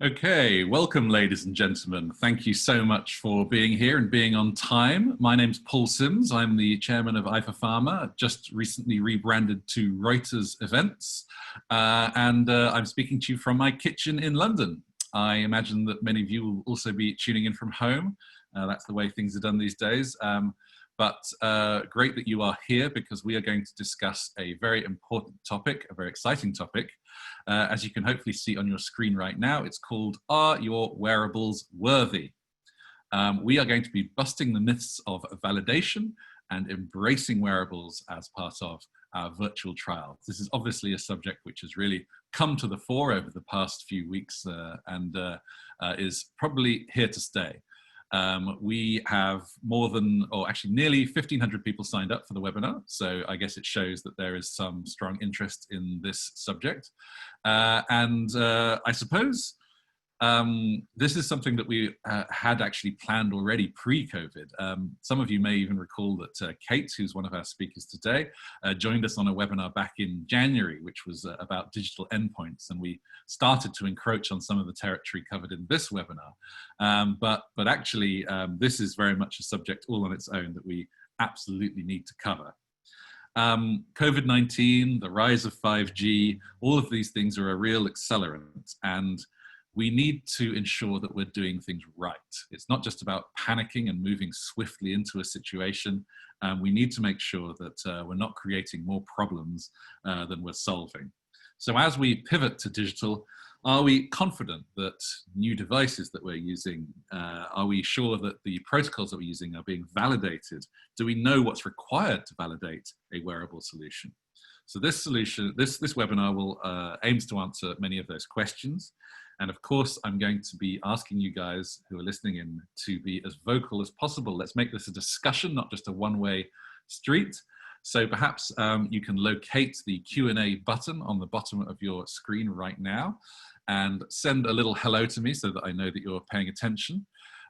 Okay, welcome ladies and gentlemen. Thank you so much for being here and being on time. My name's Paul Sims. I'm the chairman of IFA Pharma, just recently rebranded to Reuters Events. I'm speaking to you from my kitchen in London. I imagine that many of you will also be tuning in from home. That's the way things are done these days. Great that you are here because we are going to discuss a very important topic, a very exciting topic. As you can hopefully see on your screen right now, it's called Are Your Wearables Worthy? We are going to be busting the myths of validation and embracing wearables as part of our virtual trials. This is obviously a subject which has really come to the fore over the past few weeks and is probably here to stay. We have more than, or actually nearly 1,500 people signed up for the webinar. So I guess it shows that there is some strong interest in this subject. I suppose this is something that we had actually planned already pre-COVID. Some of you may even recall that Kate, who's one of our speakers today, joined us on a webinar back in January, which was about digital endpoints, and we started to encroach on some of the territory covered in this webinar. But actually, this is very much a subject all on its own that we absolutely need to cover. COVID-19, the rise of 5G, all of these things are a real accelerant, and we need to ensure that we're doing things right. It's not just about panicking and moving swiftly into a situation. We need to make sure that we're not creating more problems than we're solving. So as we pivot to digital, are we confident that new devices that we're using, are we sure that the protocols that we're using are being validated? Do we know what's required to validate a wearable solution? So this webinar will aims to answer many of those questions. And of course, I'm going to be asking you guys who are listening in to be as vocal as possible. Let's make this a discussion, not just a one-way street. So perhaps you can locate the Q&A button on the bottom of your screen right now and send a little hello to me so that I know that you're paying attention.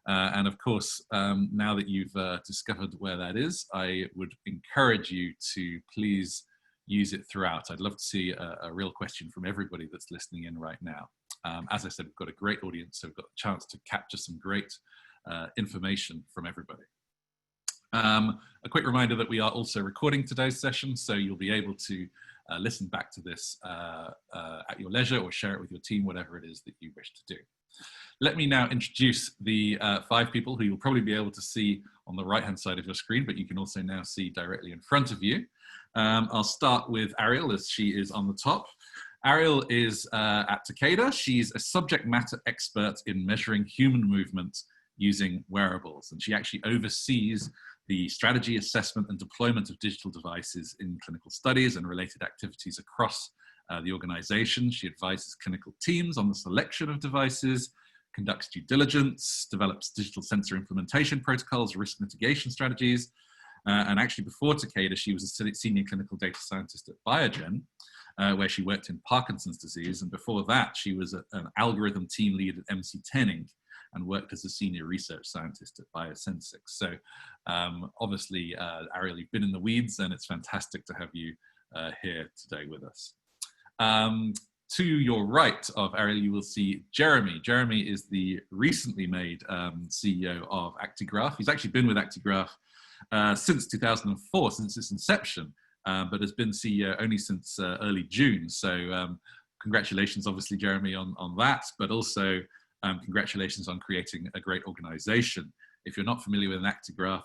And of course, now that you've discovered where that is, I would encourage you to please use it throughout. I'd love to see a real question from everybody that's listening in right now. As I said, we've got a great audience, so we've got a chance to capture some great information from everybody. A quick reminder that we are also recording today's session, so you'll be able to listen back to this at your leisure or share it with your team, whatever it is that you wish to do. Let me now introduce the 5 people who you'll probably be able to see on the right-hand side of your screen, but you can also now see directly in front of you. I'll start with Ariel, as she is on the top. Ariel is at Takeda. She's a subject matter expert in measuring human movement using wearables, and she actually oversees the strategy, assessment, and deployment of digital devices in clinical studies and related activities across the organization. She advises clinical teams on the selection of devices, conducts due diligence, develops digital sensor implementation protocols, risk mitigation strategies, and actually before Takeda, she was a senior clinical data scientist at Biogen, where she worked in Parkinson's disease. And before that, she was an algorithm team lead at MC10 Inc. and worked as a senior research scientist at VivoSense. So obviously, Ariel, you've been in the weeds, and it's fantastic to have you here today with us. To your right of Ariel, you will see Jeremy. Jeremy is the recently made CEO of ActiGraph. He's actually been with ActiGraph since 2004, since its inception, but has been CEO only since early June. So congratulations, obviously, Jeremy, on that, but also congratulations on creating a great organization. If you're not familiar with an ActiGraph,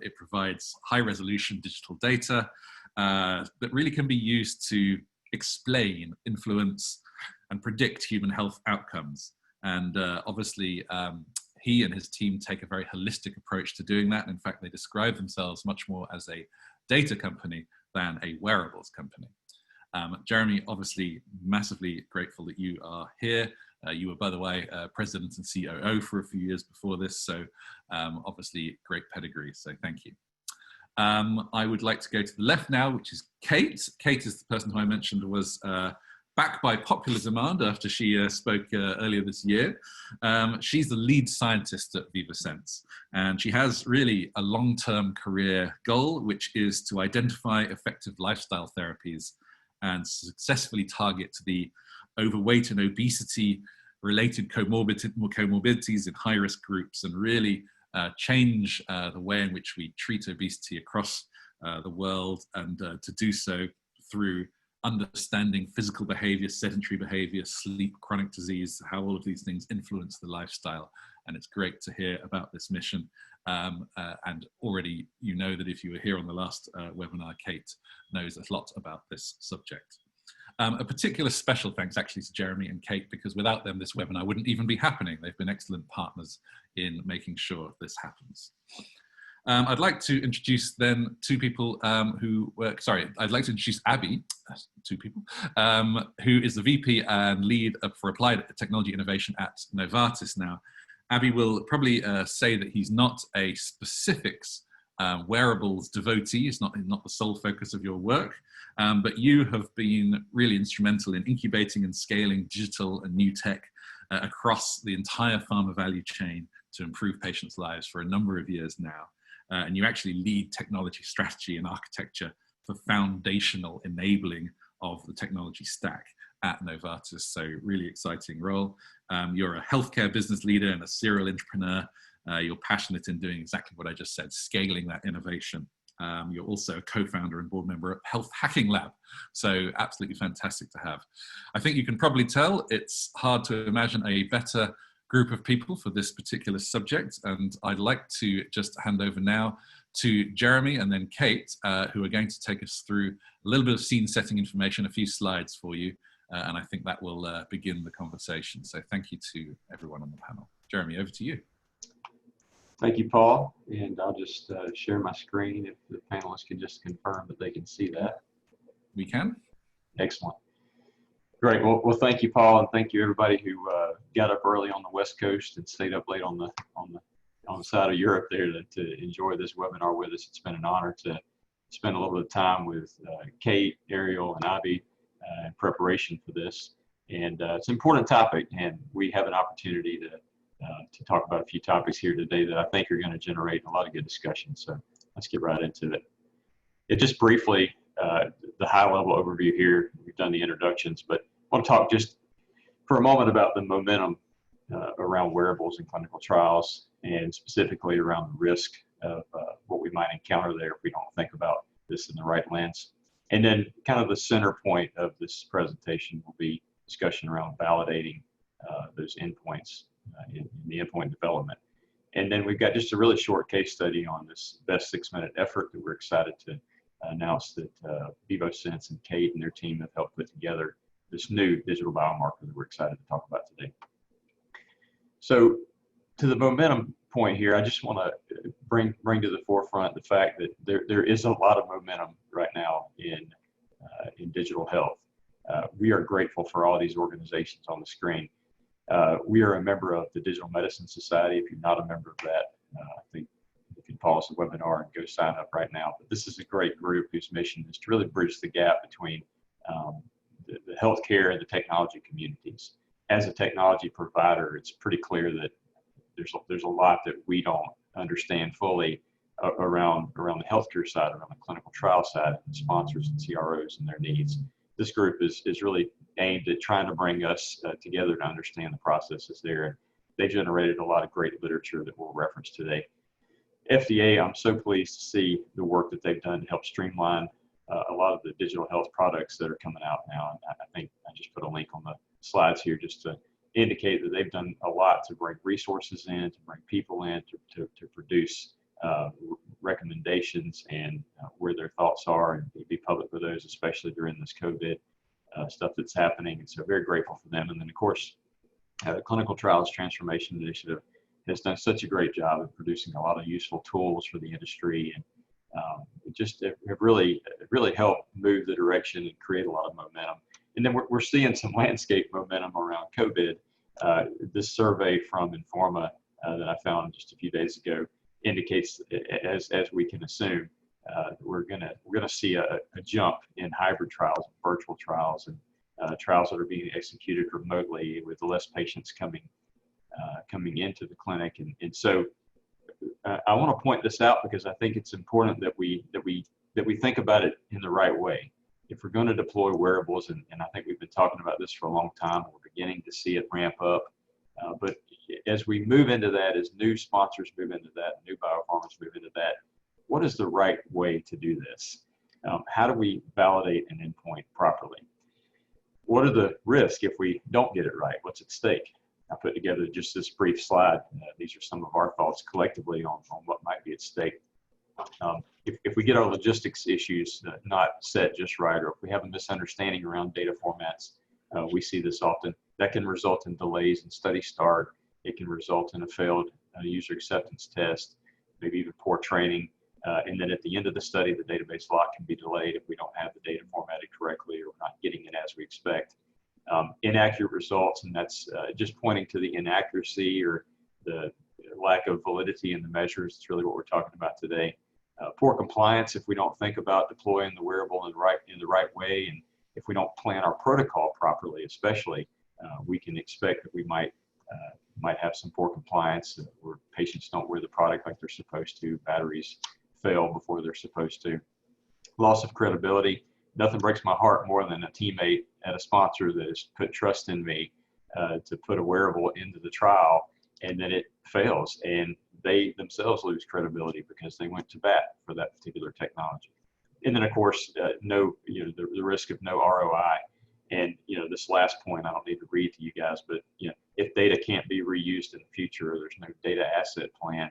it provides high-resolution digital data that really can be used to explain, influence, and predict human health outcomes. And obviously, he and his team take a very holistic approach to doing that. In fact, they describe themselves much more as a data company than a wearables company. Jeremy, obviously, massively grateful that you are here. You were, by the way, president and COO for a few years before this, so obviously great pedigree, so thank you. I would like to go to the left now, which is Kate. Kate is the person who I mentioned was back by popular demand after she spoke earlier this year. She's the lead scientist at VivoSense, and she has really a long-term career goal, which is to identify effective lifestyle therapies and successfully target the overweight and obesity related comorbidities in high-risk groups, and really change the way in which we treat obesity across the world, and to do so through understanding physical behavior, sedentary behavior, sleep, chronic disease, how all of these things influence the lifestyle. And it's great to hear about this mission. And already you know that if you were here on the last webinar, Kate knows a lot about this subject. A particular special thanks actually to Jeremy and Kate, because without them this webinar wouldn't even be happening. They've been excellent partners in making sure this happens. I'd like to introduce then two people who work, sorry, I'd like to introduce Abby, two people, who is the VP and lead for applied technology innovation at Novartis now. Abby will probably say that he's not a specifics wearables devotee. It's not the sole focus of your work, but you have been really instrumental in incubating and scaling digital and new tech across the entire pharma value chain to improve patients' lives for a number of years now. And you actually lead technology strategy and architecture for foundational enabling of the technology stack at Novartis. So really exciting role. You're a healthcare business leader and a serial entrepreneur. You're passionate in doing exactly what I just said, scaling that innovation. You're also a co-founder and board member at Health Hacking Lab. So absolutely fantastic to have. I think you can probably tell it's hard to imagine a better group of people for this particular subject. And I'd like to just hand over now to Jeremy and then Kate, who are going to take us through a little bit of scene setting information, a few slides for you. And I think that will begin the conversation. So thank you to everyone on the panel. Jeremy, over to you. Thank you, Paul. And I'll just share my screen if the panelists can just confirm that they can see that. We can. Excellent. Great. Well, thank you, Paul, and thank you everybody who got up early on the West Coast and stayed up late on the side of Europe there to enjoy this webinar with us. It's been an honor to spend a little bit of time with Kate, Ariel, and Abby in preparation for this. And it's an important topic, and we have an opportunity to talk about a few topics here today that I think are going to generate a lot of good discussion. So let's get right into it. Just briefly, the high-level overview here. We've done the introductions, but I want to talk just for a moment about the momentum around wearables and clinical trials, and specifically around the risk of what we might encounter there if we don't think about this in the right lens. And then kind of the center point of this presentation will be discussion around validating those endpoints in the endpoint development. And then we've got just a really short case study on this best 6-minute effort that we're excited to announce that VivoSense and Kate and their team have helped put together this new digital biomarker that we're excited to talk about today. So to the momentum point here, I just want to bring to the forefront the fact that there is a lot of momentum right now in digital health. We are grateful for all these organizations on the screen. We are a member of the Digital Medicine Society. If you're not a member of that, I think you can pause the webinar and go sign up right now. But this is a great group whose mission is to really bridge the gap between the healthcare and the technology communities. As a technology provider, it's pretty clear that there's a lot that we don't understand fully around the healthcare side, around the clinical trial side, and sponsors and CROs and their needs. This group is really aimed at trying to bring us together to understand the processes there. And they generated a lot of great literature that we'll reference today. FDA, I'm so pleased to see the work that they've done to help streamline a lot of the digital health products that are coming out now. And I think I just put a link on the slides here just to indicate that they've done a lot to bring resources in, to bring people in, to produce recommendations and where their thoughts are, and be public with those, especially during this COVID stuff that's happening. And so very grateful for them. And then of course, the Clinical Trials Transformation Initiative has done such a great job of producing a lot of useful tools for the industry, and just have really helped move the direction and create a lot of momentum. And then we're seeing some landscape momentum around COVID. This survey from Informa that I found just a few days ago indicates, as we can assume, we're gonna see a jump in hybrid trials, virtual trials, and trials that are being executed remotely with less patients coming into the clinic. And so I want to point this out because I think it's important that we think about it in the right way. if we're going to deploy wearables, and I think we've been talking about this for a long time, we're beginning to see it ramp up. But as we move into that, as new sponsors move into that, new biopharmas move into that, what is the right way to do this? How do we validate an endpoint properly? What are the risks if we don't get it right? What's at stake? I put together just this brief slide. These are some of our thoughts collectively on what might be at stake. If we get our logistics issues not set just right, or if we have a misunderstanding around data formats, we see this often. That can result in delays in study start. It can result in a failed user acceptance test, maybe even poor training. And then at the end of the study, the database lock can be delayed if we don't have the data formatted correctly or we're not getting it as we expect. Inaccurate results, and that's just pointing to the inaccuracy or the lack of validity in the measures. It's really what we're talking about today. Poor compliance if we don't think about deploying the wearable in the right way, and if we don't plan our protocol properly, especially, we can expect that we might have some poor compliance where patients don't wear the product like they're supposed to, batteries fail before they're supposed to. Loss of credibility. Nothing breaks my heart more than a teammate at a sponsor that has put trust in me to put a wearable into the trial, and then it fails, and they themselves lose credibility because they went to bat for that particular technology. And then, of course, the risk of no ROI. And this last point, I don't need to read to you guys, but if data can't be reused in the future, or there's no data asset plan,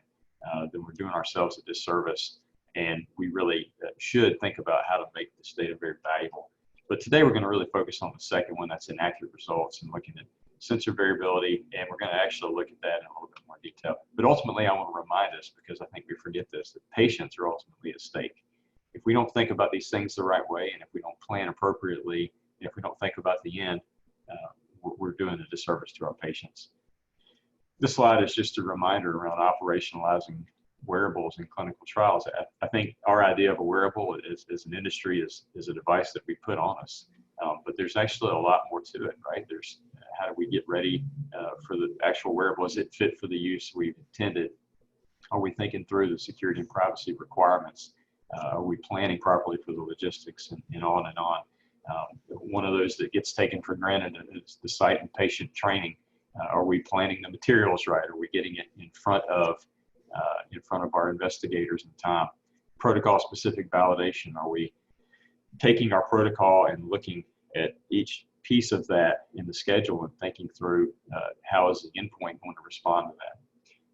then we're doing ourselves a disservice. And we really should think about how to make this data very valuable. But today we're going to really focus on the second one, that's inaccurate results, and looking at sensor variability, and we're going to actually look at that in a little bit more detail. But ultimately, I want to remind us, because I think we forget this, that patients are ultimately at stake. If we don't think about these things the right way, and if we don't plan appropriately, and if we don't think about the end, we're doing a disservice to our patients. This slide is just a reminder around operationalizing wearables in clinical trials. I think our idea of a wearable as an industry is a device that we put on us, but there's actually a lot more to it, right? There's how do we get ready for the actual wearable? Is it fit for the use we've intended? Are we thinking through the security and privacy requirements? Are we planning properly for the logistics, and on and on? One of those that gets taken for granted is the site and patient training. Are we planning the materials right? Are we getting it in front of our investigators in time? Protocol-specific validation. Are we taking our protocol and looking at each piece of that in the schedule and thinking through how is the endpoint going to respond to that?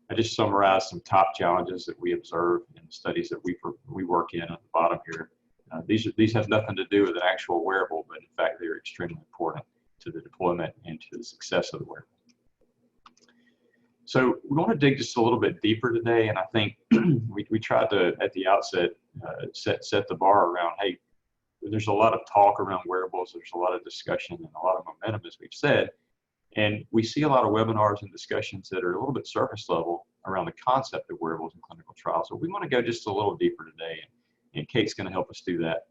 I just summarized some top challenges that we observe in the studies that we work in at the bottom here. These have nothing to do with an actual wearable, but in fact they're extremely important to the deployment and to the success of the wearable. So we want to dig just a little bit deeper today, and I think we tried to, at the outset, set the bar around, hey, there's a lot of talk around wearables, there's a lot of discussion and a lot of momentum, as we've said, and we see a lot of webinars and discussions that are a little bit surface level around the concept of wearables in clinical trials. So we want to go just a little deeper today, and Kate's going to help us do that,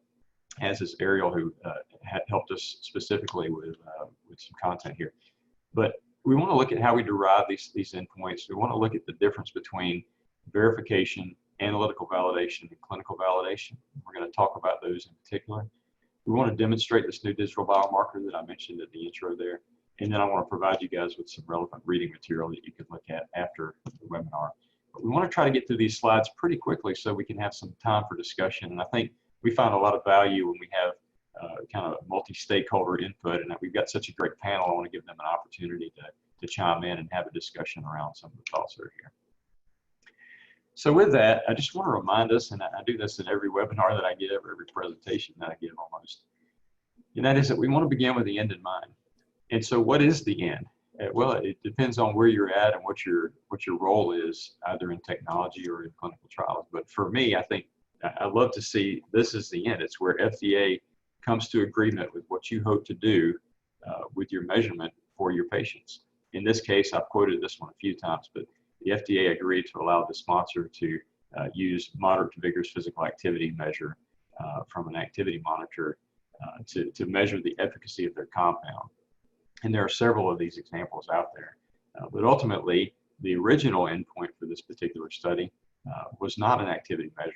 as is Ariel, who helped us specifically with some content here. But we want to look at how we derive these endpoints. We want to look at the difference between verification, analytical validation, and clinical validation. We're going to talk about those in particular. We want to demonstrate this new digital biomarker that I mentioned at the intro there. And then I want to provide you guys with some relevant reading material that you can look at after the webinar. But we want to try to get through these slides pretty quickly so we can have some time for discussion. And I think we find a lot of value when we have kind of multi-stakeholder input, and that we've got such a great panel. I want to give them an opportunity to chime in and have a discussion around some of the thoughts that are here. So with that, I just want to remind us, and I do this in every webinar that I give, every presentation that I give almost, and that is that we want to begin with the end in mind. And so what is the end? Well, it depends on where you're at and what your role is, either in technology or in clinical trials. But for me, I think I love to see this as the end. It's where FDA comes to agreement with what you hope to do with your measurement for your patients. In this case, I've quoted this one a few times, but the FDA agreed to allow the sponsor to use moderate to vigorous physical activity measure from an activity monitor to measure the efficacy of their compound. And there are several of these examples out there. But ultimately, the original endpoint for this particular study was not an activity measure.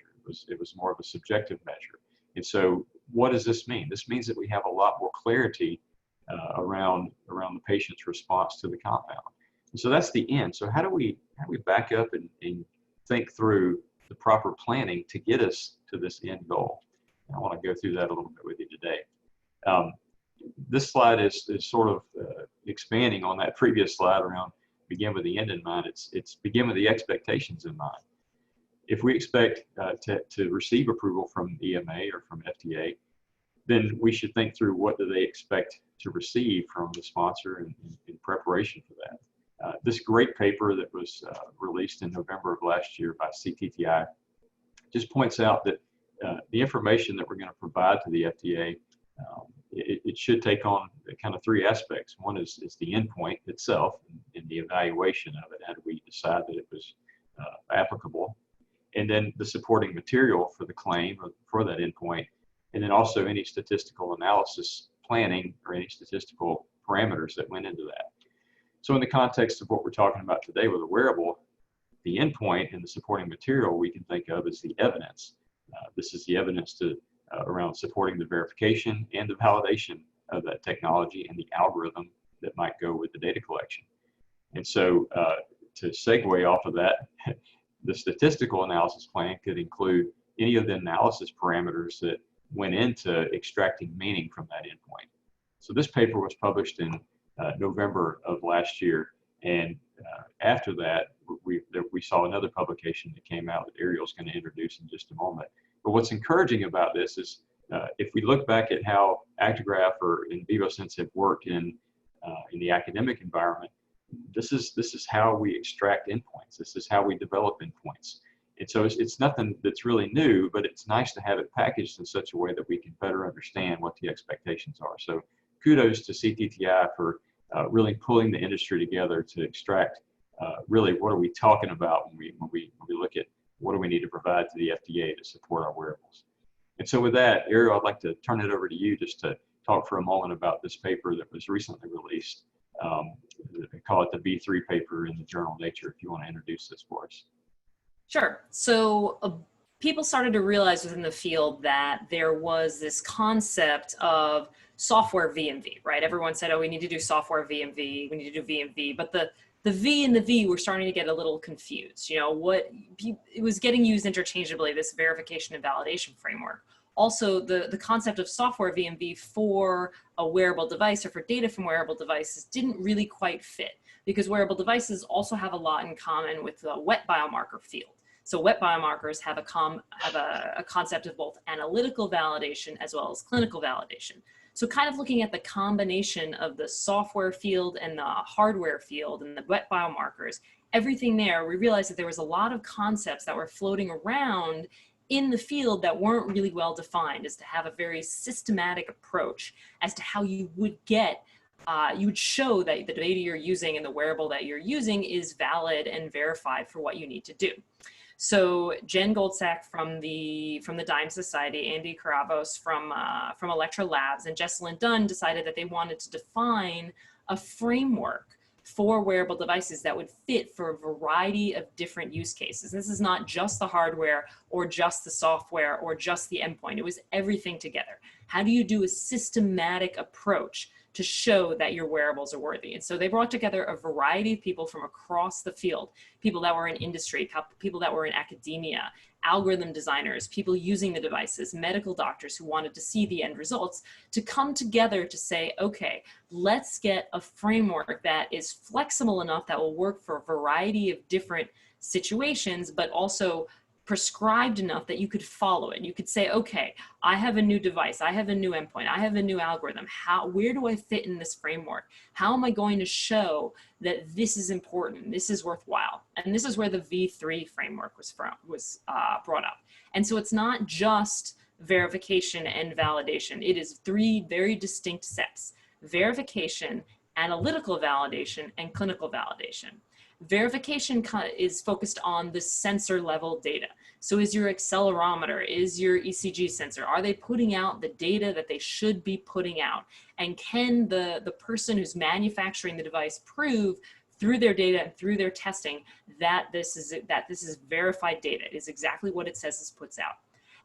It was more of a subjective measure. And so what does this mean? This means that we have a lot more clarity around the patient's response to the compound. And so that's the end. So how do we back up and think through the proper planning to get us to this end goal? And I want to go through that a little bit with you today. This slide is sort of expanding on that previous slide around begin with the end in mind. It's begin with the expectations in mind. If we expect to receive approval from EMA or from FDA, then we should think through what do they expect to receive from the sponsor in preparation for that. This great paper that was released in November of last year by CTTI just points out that the information that we're going to provide to the FDA, it should take on kind of three aspects. One is the endpoint itself and the evaluation of it. How do we decide that it was applicable? And then the supporting material for the claim or for that endpoint. And then also any statistical analysis planning or any statistical parameters that went into that. So in the context of what we're talking about today with a wearable, the endpoint and the supporting material we can think of as the evidence. This is the evidence around supporting the verification and the validation of that technology and the algorithm that might go with the data collection. And so to segue off of that, the statistical analysis plan could include any of the analysis parameters that went into extracting meaning from that endpoint. So this paper was published in November of last year, and after that, we saw another publication that came out that Ariel's going to introduce in just a moment. But what's encouraging about this is if we look back at how ActiGraph or in VivoSense have worked in the academic environment, this is how we extract endpoints. This is how we develop endpoints. And so it's nothing that's really new, but it's nice to have it packaged in such a way that we can better understand what the expectations are. So kudos to CTTI for really pulling the industry together to extract really what are we talking about when we look at what do we need to provide to the FDA to support our wearables. And so with that, Ariel, I'd like to turn it over to you just to talk for a moment about this paper that was recently released. They call it the V3 paper in the journal Nature, if you want to introduce this for us. Sure. So people started to realize within the field that there was this concept of software VMV, right? Everyone said, oh, we need to do software VMV, we need to do VMV, but the V and the V were starting to get a little confused. You know, it was getting used interchangeably, this verification and validation framework. Also, the concept of software VMV for a wearable device or for data from wearable devices didn't really quite fit, because wearable devices also have a lot in common with the wet biomarker field. So wet biomarkers have a concept of both analytical validation as well as clinical validation. So kind of looking at the combination of the software field and the hardware field and the wet biomarkers, everything there, we realized that there was a lot of concepts that were floating around in the field that weren't really well defined, as to have a very systematic approach as to how you would get you would show that the data you're using and the wearable that you're using is valid and verified for what you need to do. So Jen Goldsack from the Dyne Society, Andy Caravos from Electra Labs, and Jessalyn Dunn decided that they wanted to define a framework for wearable devices that would fit for a variety of different use cases. This is not just the hardware or just the software or just the endpoint. It was everything together. How do you do a systematic approach to show that your wearables are worthy? And so they brought together a variety of people from across the field, people that were in industry, people that were in academia, algorithm designers, people using the devices, medical doctors who wanted to see the end results, to come together to say, okay, let's get a framework that is flexible enough that will work for a variety of different situations, but also prescribed enough that you could follow it. You could say, okay, I have a new device, I have a new endpoint, I have a new algorithm. Where do I fit in this framework? How am I going to show that this is important, this is worthwhile? And this is where the V3 framework was brought up. And so it's not just verification and validation. It is three very distinct steps: verification, analytical validation, and clinical validation. Verification is focused on the sensor level data. So is your accelerometer, is your ECG sensor, are they putting out the data that they should be putting out? And can the person who's manufacturing the device prove through their data and through their testing that this is verified data, is exactly what it says it puts out?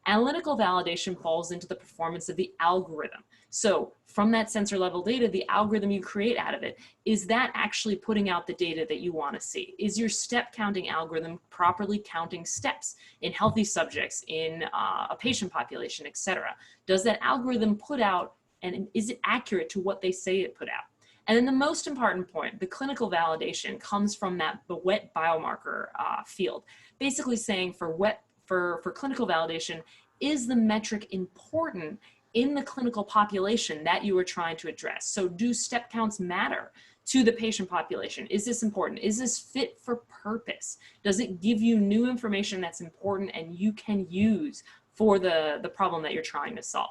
Analytical validation falls into the performance of the algorithm. So from that sensor level data, the algorithm you create out of it, is that actually putting out the data that you want to see? Is your step counting algorithm properly counting steps in healthy subjects, in a patient population, etc.? Does that algorithm put out, and is it accurate to what they say it put out? And then the most important point, the clinical validation, comes from the wet biomarker field, basically saying for clinical validation, is the metric important in the clinical population that you are trying to address? So do step counts matter to the patient population? Is this important? Is this fit for purpose? Does it give you new information that's important and you can use for the problem that you're trying to solve?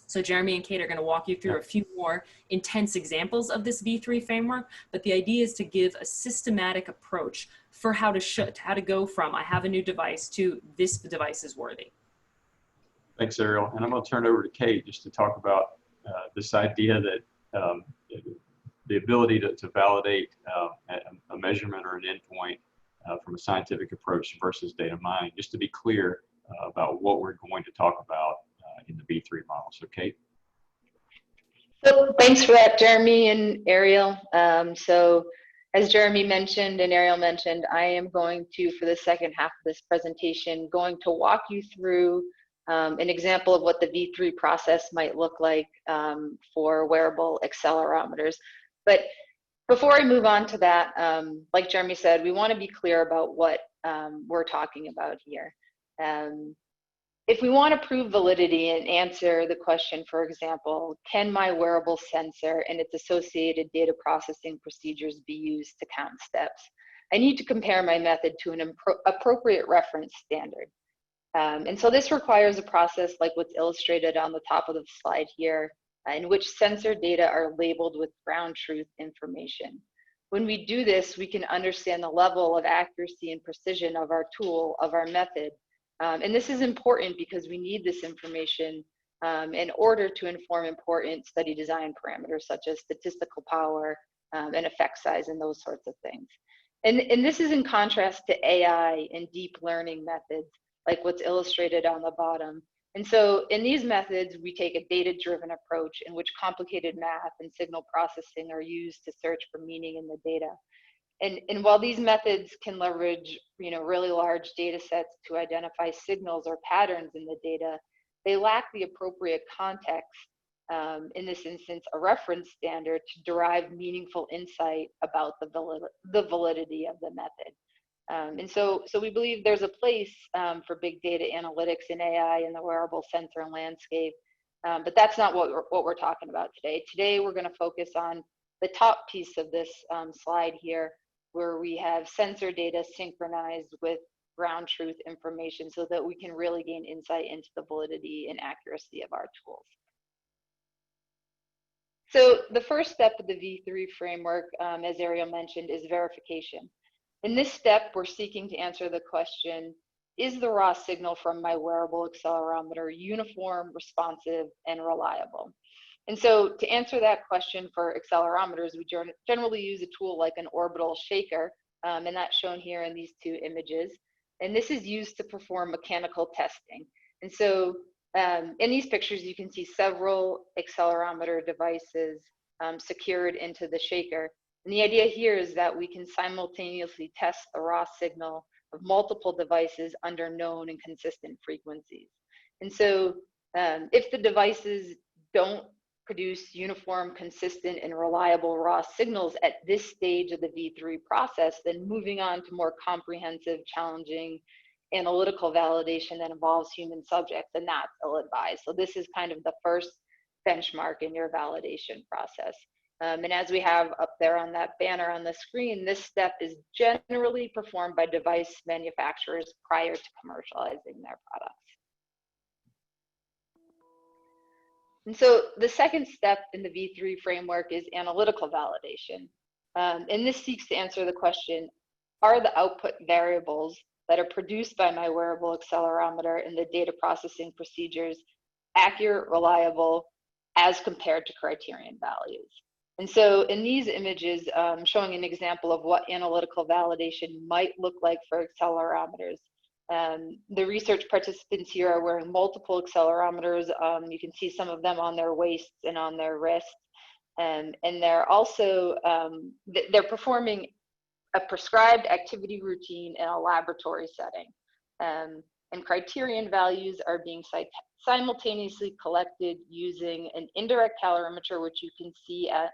So Jeremy and Kate are going to walk you through a few more intense examples of this V3 framework, but the idea is to give a systematic approach for how to go from I have a new device to this device is worthy. Thanks, Ariel. And I'm going to turn it over to Kate just to talk about this idea that the ability to validate a measurement or an endpoint from a scientific approach versus data mining, just to be clear about what we're going to talk about in the V3 model. So Kate. So thanks for that, Jeremy and Ariel. So as Jeremy mentioned and Ariel mentioned, I am going to, for the second half of this presentation, going to walk you through an example of what the V3 process might look like for wearable accelerometers. But before I move on to that, like Jeremy said, we want to be clear about what we're talking about here. If we want to prove validity and answer the question, for example, can my wearable sensor and its associated data processing procedures be used to count steps? I need to compare my method to an appropriate reference standard. And so this requires a process like what's illustrated on the top of the slide here, in which sensor data are labeled with ground truth information. When we do this, we can understand the level of accuracy and precision of our tool, of our method. And this is important because we need this information in order to inform important study design parameters such as statistical power and effect size and those sorts of things. And this is in contrast to AI and deep learning methods like what's illustrated on the bottom. And so in these methods, we take a data-driven approach in which complicated math and signal processing are used to search for meaning in the data. And while these methods can leverage, really large data sets to identify signals or patterns in the data, they lack the appropriate context, in this instance, a reference standard to derive meaningful insight about the validity of the method. And so we believe there's a place for big data analytics and AI in the wearable sensor landscape, but that's not what we're talking about today. Today, we're going to focus on the top piece of this slide here, where we have sensor data synchronized with ground truth information so that we can really gain insight into the validity and accuracy of our tools. So the first step of the V3 framework, as Ariel mentioned, is verification. In this step, we're seeking to answer the question, is the raw signal from my wearable accelerometer uniform, responsive, and reliable? And so to answer that question for accelerometers, we generally use a tool like an orbital shaker, and that's shown here in these two images. And this is used to perform mechanical testing. And so in these pictures, you can see several accelerometer devices secured into the shaker. And the idea here is that we can simultaneously test the raw signal of multiple devices under known and consistent frequencies. And so if the devices don't produce uniform, consistent, and reliable raw signals at this stage of the V3 process, then moving on to more comprehensive, challenging analytical validation that involves human subjects, and that's ill-advised. So this is kind of the first benchmark in your validation process. And as we have up there on that banner on the screen, this step is generally performed by device manufacturers prior to commercializing their products. And so the second step in the V3 framework is analytical validation. And this seeks to answer the question, are the output variables that are produced by my wearable accelerometer and the data processing procedures accurate, reliable, as compared to criterion values? And so in these images, showing an example of what analytical validation might look like for accelerometers. The research participants here are wearing multiple accelerometers. You can see some of them on their waists and on their wrists. And they're also, they're performing a prescribed activity routine in a laboratory setting. And criterion values are being simultaneously collected using an indirect calorimeter, which you can see at,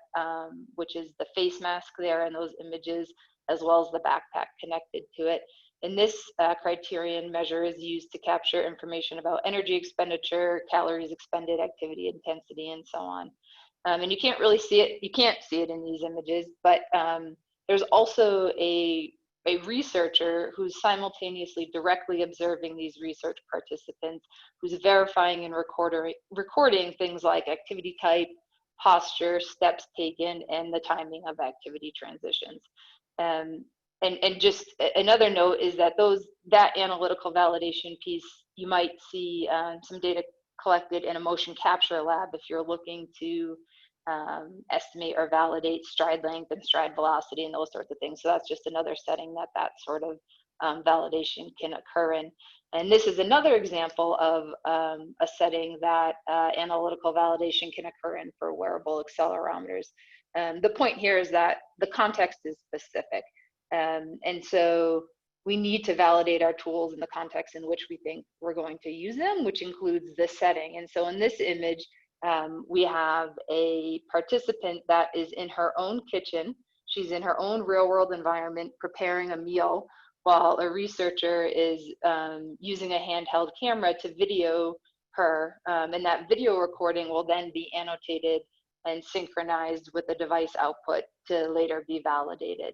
which is the face mask there in those images, as well as the backpack connected to it. And this criterion measure is used to capture information about energy expenditure, calories expended, activity intensity, and so on. And you can't really see it, you can't see it in these images, but there's also a researcher who's simultaneously directly observing these research participants, who's verifying and recording things like activity type, posture, steps taken, and the timing of activity transitions. And just another note is that that analytical validation piece, you might see some data collected in a motion capture lab if you're looking to estimate or validate stride length and stride velocity and those sorts of things. So that's just another setting that sort of validation can occur in. And this is another example of a setting that analytical validation can occur in for wearable accelerometers. The point here is that the context is specific. And so we need to validate our tools in the context in which we think we're going to use them, which includes this setting. And so in this image, we have a participant that is in her own kitchen. She's in her own real world environment preparing a meal, while a researcher is using a handheld camera to video her. And that video recording will then be annotated and synchronized with the device output to later be validated.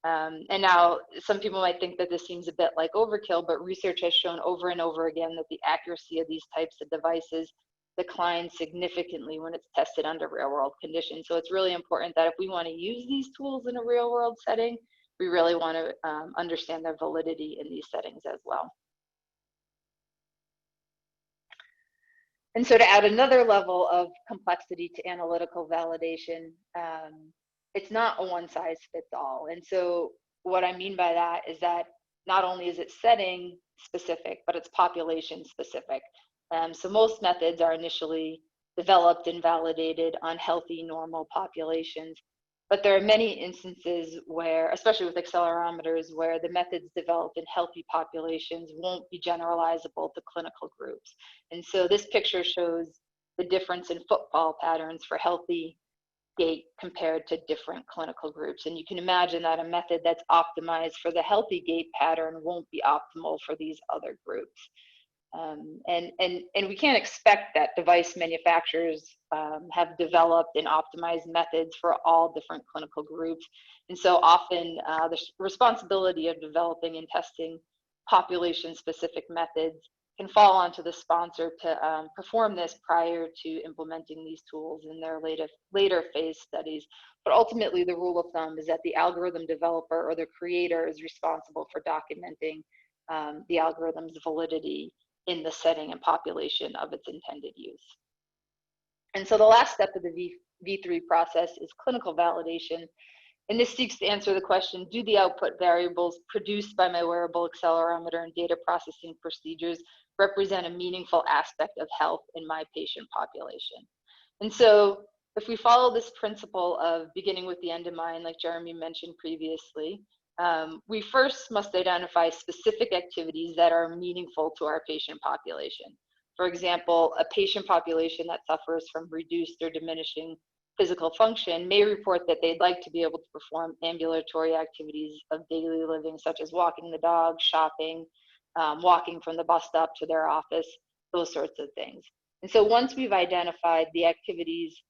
And now some people might think that this seems a bit like overkill, but research has shown over and over again that the accuracy of these types of devices declines significantly when it's tested under real world conditions. So it's really important that if we want to use these tools in a real world setting, we really want to understand their validity in these settings as well. And so to add another level of complexity to analytical validation, it's not a one size fits all. And so what I mean by that is that not only is it setting specific, but it's population specific. So most methods are initially developed and validated on healthy, normal populations. But there are many instances where, especially with accelerometers, where the methods developed in healthy populations won't be generalizable to clinical groups. And so this picture shows the difference in footfall patterns for healthy gait compared to different clinical groups. And you can imagine that a method that's optimized for the healthy gait pattern won't be optimal for these other groups. And we can't expect that device manufacturers have developed and optimized methods for all different clinical groups. And so often the responsibility of developing and testing population-specific methods can fall onto the sponsor to perform this prior to implementing these tools in their later phase studies. But ultimately, the rule of thumb is that the algorithm developer or the creator is responsible for documenting the algorithm's validity in the setting and population of its intended use. And so the last step of the V3 process is clinical validation. And this seeks to answer the question, do the output variables produced by my wearable accelerometer and data processing procedures represent a meaningful aspect of health in my patient population? And so if we follow this principle of beginning with the end in mind, like Jeremy mentioned previously, we first must identify specific activities that are meaningful to our patient population. For example, a patient population that suffers from reduced or diminishing physical function may report that they'd like to be able to perform ambulatory activities of daily living, such as walking the dog, shopping, walking from the bus stop to their office, those sorts of things. And so once we've identified the activities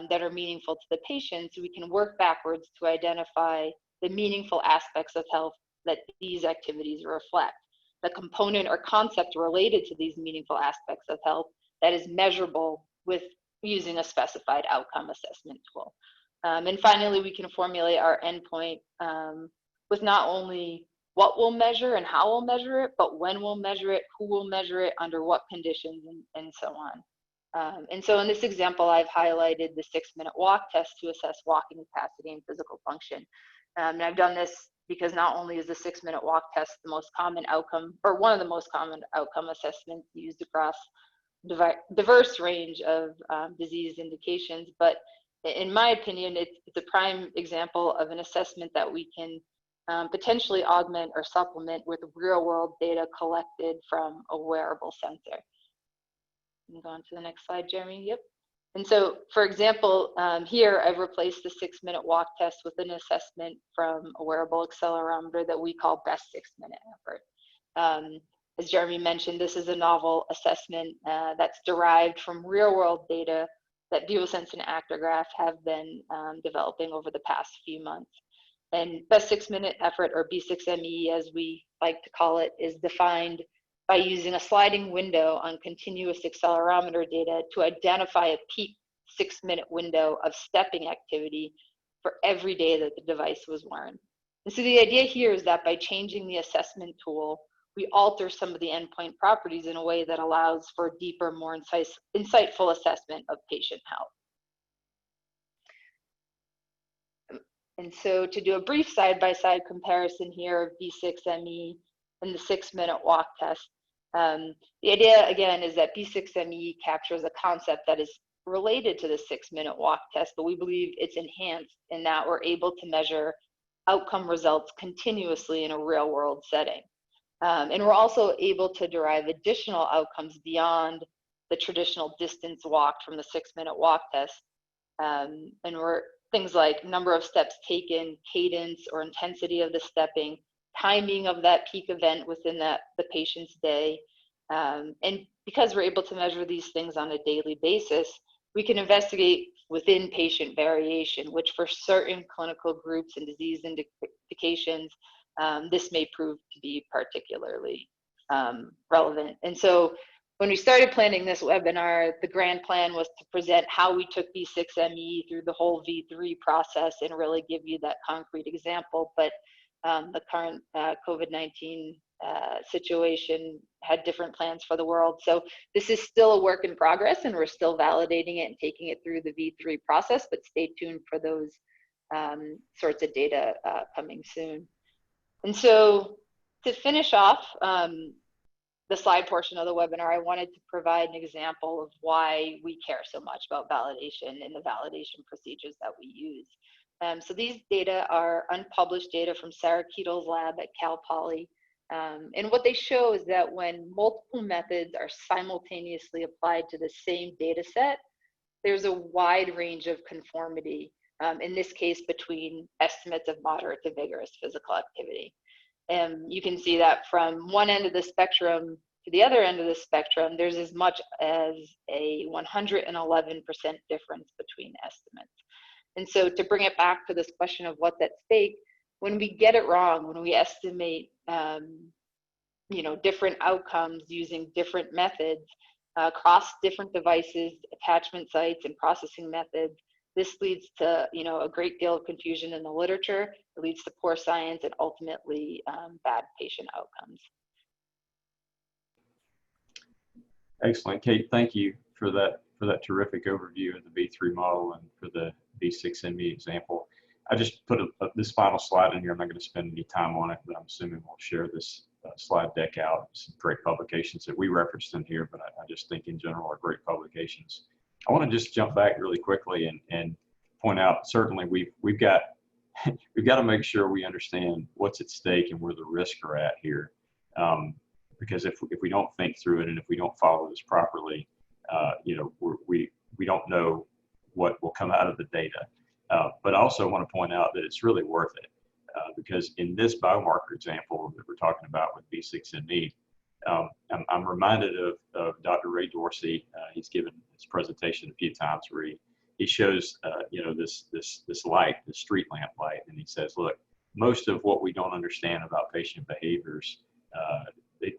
that are meaningful to the patients, we can work backwards to identify the meaningful aspects of health that these activities reflect, the component or concept related to these meaningful aspects of health that is measurable with using a specified outcome assessment tool. And finally, we can formulate our endpoint with not only what we'll measure and how we'll measure it, but when we'll measure it, who will measure it, under what conditions, and so on. And so in this example, I've highlighted the 6-minute walk test to assess walking capacity and physical function. And I've done this because not only is the 6-minute walk test the most common outcome, or one of the most common outcome assessments used across diverse range of disease indications, but in my opinion, it's a prime example of an assessment that we can potentially augment or supplement with real world data collected from a wearable sensor. Can you go on to the next slide, Jeremy? Yep. And so, for example, here I've replaced the 6-minute walk test with an assessment from a wearable accelerometer that we call best 6-minute effort. As Jeremy mentioned, this is a novel assessment that's derived from real world data that VivoSense and ActiGraph have been developing over the past few months. And best 6-minute effort, or B6ME as we like to call it, is defined by using a sliding window on continuous accelerometer data to identify a peak 6-minute window of stepping activity for every day that the device was worn. And so the idea here is that by changing the assessment tool, we alter some of the endpoint properties in a way that allows for deeper, more insightful assessment of patient health. And so to do a brief side-by-side comparison here of B6ME and the 6-minute walk test, the idea again is that B6ME captures a concept that is related to the 6-minute walk test, but we believe it's enhanced in that we're able to measure outcome results continuously in a real-world setting. And we're also able to derive additional outcomes beyond the traditional distance walked from the 6-minute walk test. And we're things like number of steps taken, cadence or intensity of the stepping, timing of that peak event within the patient's day. And because we're able to measure these things on a daily basis, we can investigate within patient variation, which for certain clinical groups and disease indications, this may prove to be particularly relevant. And so when we started planning this webinar, the grand plan was to present how we took B6ME through the whole V3 process and really give you that concrete example. But the current COVID-19 situation had different plans for the world. So this is still a work in progress, and we're still validating it and taking it through the V3 process, but stay tuned for those sorts of data coming soon. And so to finish off the slide portion of the webinar, I wanted to provide an example of why we care so much about validation and the validation procedures that we use. So these data are unpublished data from Sarah Keetel's lab at Cal Poly. And what they show is that when multiple methods are simultaneously applied to the same data set, there's a wide range of conformity, in this case between estimates of moderate to vigorous physical activity. And you can see that from one end of the spectrum to the other end of the spectrum, there's as much as a 111% difference between estimates. And so to bring it back to this question of what's at stake, when we get it wrong, when we estimate different outcomes using different methods across different devices, attachment sites, and processing methods, this leads to a great deal of confusion in the literature. It leads to poor science and ultimately bad patient outcomes. Excellent, Kate. Thank you for that terrific overview of the V3 model and for the V6ME example. I just put this final slide in here. I'm not going to spend any time on it, but I'm assuming we'll share this slide deck out. Some great publications that we referenced in here, but I just think in general are great publications. I want to just jump back really quickly and point out, certainly we've got to make sure we understand what's at stake and where the risks are at here. Because if we don't think through it and if we don't follow this properly, we don't know what will come out of the data. But I also want to point out that it's really worth it because in this biomarker example that we're talking about with B6ME, I'm reminded of Dr. Ray Dorsey. He's given his presentation a few times where he shows this light, the street lamp light, and he says, look, most of what we don't understand about patient behaviors,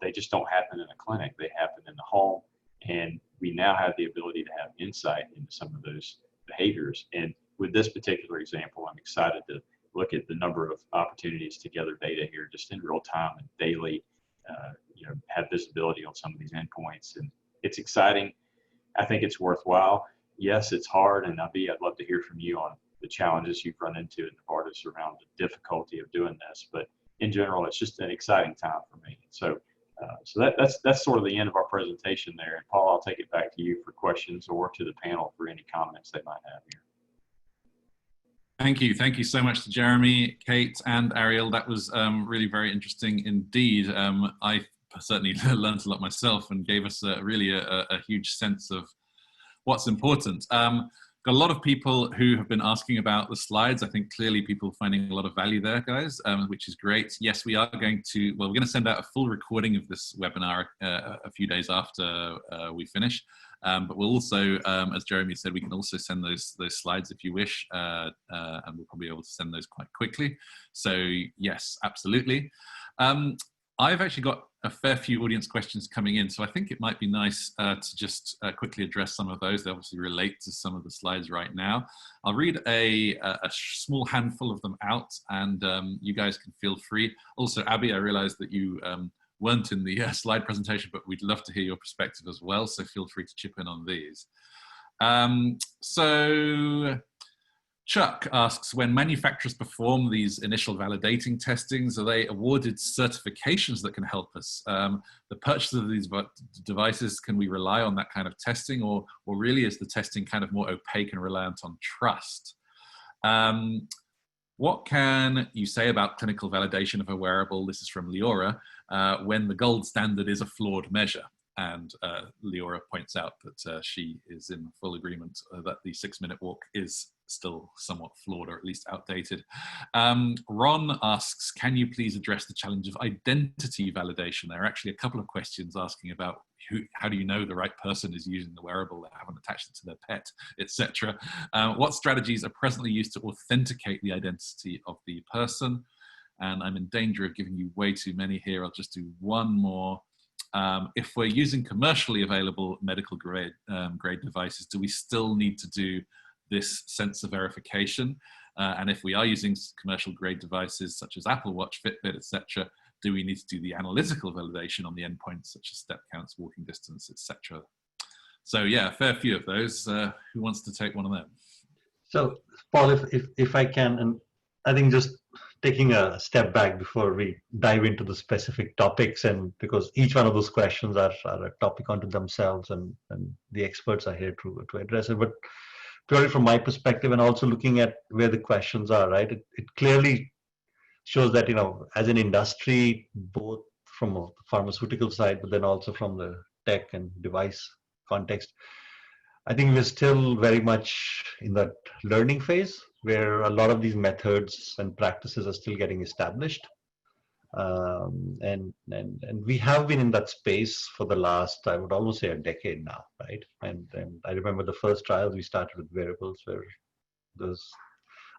they just don't happen in a clinic. They happen in the home, and we now have the ability to have insight into some of those behaviors. And with this particular example, I'm excited to look at the number of opportunities to gather data here just in real time and daily, have visibility on some of these endpoints. And it's exciting. I think it's worthwhile. Yes, it's hard. And I'd love to hear from you on the challenges you've run into at Novartis around the difficulty of doing this. But in general, it's just an exciting time for me. So, that's sort of the end of our presentation there. And Paul, I'll take it back to you for questions or to the panel for any comments they might have here. Thank you. Thank you so much to Jeremy, Kate, and Ariel. That was really very interesting indeed. I certainly learned a lot myself and gave us really a huge sense of what's important. Got a lot of people who have been asking about the slides. I think clearly people are finding a lot of value there, guys, which is great. Yes, we are going to, well, we're going to send out a full recording of this webinar a few days after we finish. But we'll also, as Jeremy said, we can also send those slides if you wish, and we'll probably be able to send those quite quickly. So yes, absolutely. I've actually got a fair few audience questions coming in, so I think it might be nice to just quickly address some of those. They obviously relate to some of the slides right now. I'll read a small handful of them out, and you guys can feel free. Also, Abby, I realized that you weren't in the slide presentation, but we'd love to hear your perspective as well, so feel free to chip in on these. So Chuck asks, when manufacturers perform these initial validating testings, are they awarded certifications that can help us? The purchase of these devices, can we rely on that kind of testing, or really is the testing kind of more opaque and reliant on trust? What can you say about clinical validation of a wearable? This is from Leora, when the gold standard is a flawed measure. And Leora points out that she is in full agreement that the 6-minute walk is still somewhat flawed, or at least outdated. Ron asks, can you please address the challenge of identity validation? There are actually a couple of questions asking about how do you know the right person is using the wearable, they haven't attached it to their pet, etc. What strategies are presently used to authenticate the identity of the person? And I'm in danger of giving you way too many here. I'll just do one more. If we're using commercially available medical grade devices, do we still need to do this sensor verification? And if we are using commercial grade devices such as Apple Watch, Fitbit, etc., do we need to do the analytical validation on the endpoints such as step counts, walking distance, etc.? So yeah, a fair few of those. Who wants to take one of them? So Paul, if I can, and I think just taking a step back before we dive into the specific topics, and because each one of those questions are a topic unto themselves, and the experts are here to address it. But purely from my perspective, and also looking at where the questions are, right, it clearly shows that, you know, as an industry, both from a pharmaceutical side, but then also from the tech and device context, I think we're still very much in that learning phase where a lot of these methods and practices are still getting established. And we have been in that space for the last, I would almost say, a decade now, right? And I remember the first trials we started with Wearables, where there's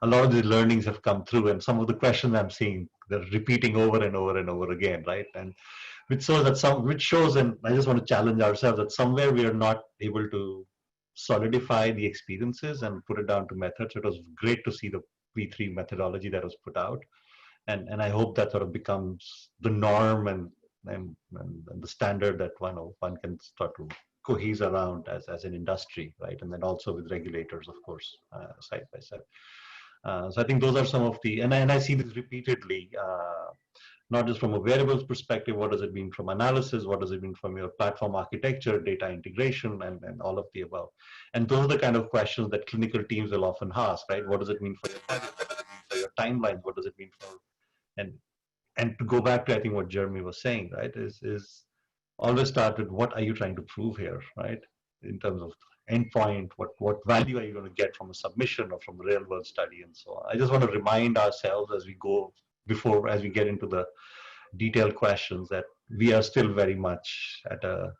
a lot of the learnings have come through, and some of the questions I'm seeing, they're repeating over and over and over again, right? And which shows, and I just want to challenge ourselves that somewhere we are not able to solidify the experiences and put it down to methods. It was great to see the V3 methodology that was put out, and I hope that sort of becomes the norm and the standard that one can start to cohese around as an industry, right? And then also with regulators, of course, side by side. So I think those are some of the, and I see this repeatedly, not just from a wearables perspective. What does it mean from analysis? What does it mean from your platform architecture, data integration, and all of the above? And those are the kind of questions that clinical teams will often ask, right? What does it mean for your target? What does it mean for your timelines? What does it mean for, and to go back to, I think, what Jeremy was saying, right, is always start with what are you trying to prove here, right? In terms of endpoint, what value are you going to get from a submission or from a real world study and so on. I just want to remind ourselves as we go, as we get into the detailed questions, that we are still very much at a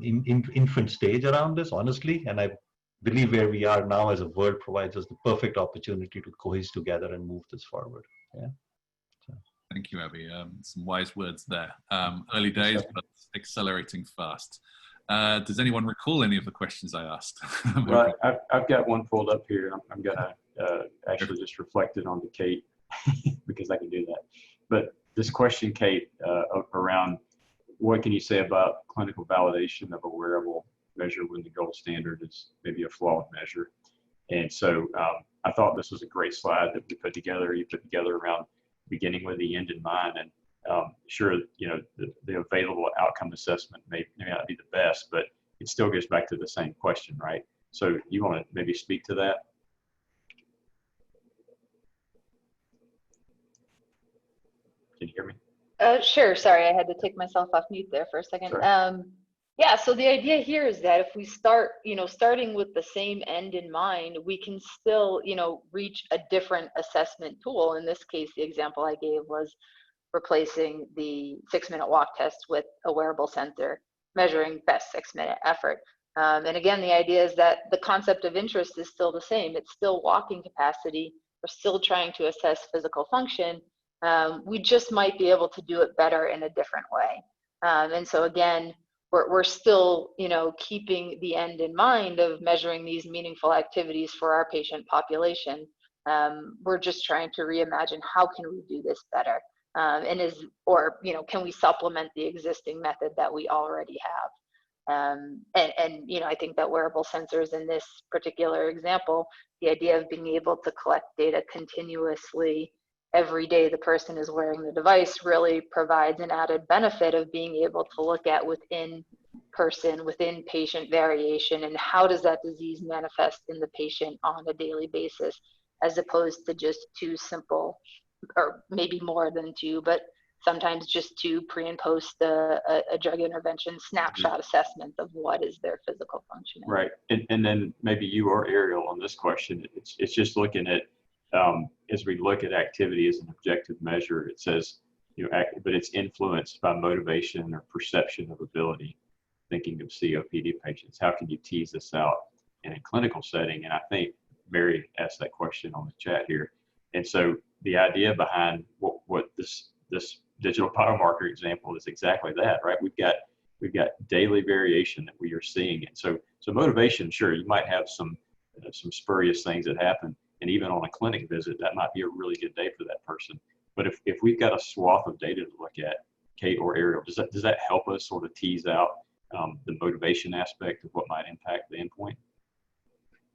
infant stage around this, honestly, and I believe where we are now as a world provides us the perfect opportunity to cohese together and move this forward. Yeah. So. Thank you, Abby. Some wise words there. Early days, but accelerating fast. Does anyone recall any of the questions I asked? Well, I've got one pulled up here. I'm going to actually just reflect it onto Kate because I can do that. But this question, Kate, around what can you say about clinical validation of a wearable measure when the gold standard is maybe a flawed measure? And so I thought this was a great slide that we put together. You put together around beginning with the end in mind. And sure, you know, the available outcome assessment may not be the best, but it still goes back to the same question, right? So you want to maybe speak to that? Can you hear me? Sure. Sorry, I had to take myself off mute there for a second. Sure. Yeah, so the idea here is that if we start, you know, starting with the same end in mind, we can still, you know, reach a different assessment tool. In this case, the example I gave was replacing the 6-minute walk test with a wearable sensor measuring best 6-minute effort. And again, the idea is that the concept of interest is still the same. It's still walking capacity. We're still trying to assess physical function. We just might be able to do it better in a different way. And so again, we're still, you know, keeping the end in mind of measuring these meaningful activities for our patient population. We're just trying to reimagine how can we do this better, or you know, can we supplement the existing method that we already have? And you know, I think that wearable sensors in this particular example, the idea of being able to collect data continuously every day the person is wearing the device really provides an added benefit of being able to look at within patient variation and how does that disease manifest in the patient on a daily basis, as opposed to just two simple, or maybe more than two, but sometimes just two pre and post a drug intervention snapshot assessment of what is their physical functioning. Right, and then maybe you or Ariel on this question, it's just looking at, as we look at activity as an objective measure, it says, you know, but it's influenced by motivation or perception of ability. Thinking of COPD patients, how can you tease this out in a clinical setting? And I think Mary asked that question on the chat here. And so the idea behind what this digital biomarker example is exactly that, right? We've got daily variation that we are seeing, and so motivation, sure, you might have some spurious things that happen. And even on a clinic visit, that might be a really good day for that person. But if we've got a swath of data to look at, Kate or Ariel, does that help us sort of tease out the motivation aspect of what might impact the endpoint?